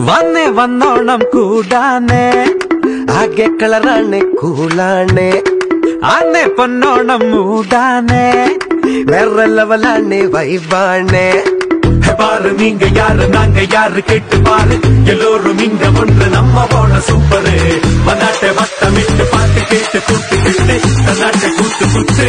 വന്നേ വന്നോണം കൂടാനേ ആകെ കളറാണ് കൂളാണ് ആന്നെ പൊന്നോണം മൂടാനേ വേറെ ലെവലാണ് വൈബാണ് பாரு நீங்க யாரு நாங்க யாரு கேட்டு பாரு எல்லோரும் இங்க ஒன்று நம்ம போன சூப்பரு மன்னாட்டை வட்டமிட்டு பாட்டு கேட்டு கூட்டு கேட்டு நாட்டை கூட்டு குத்து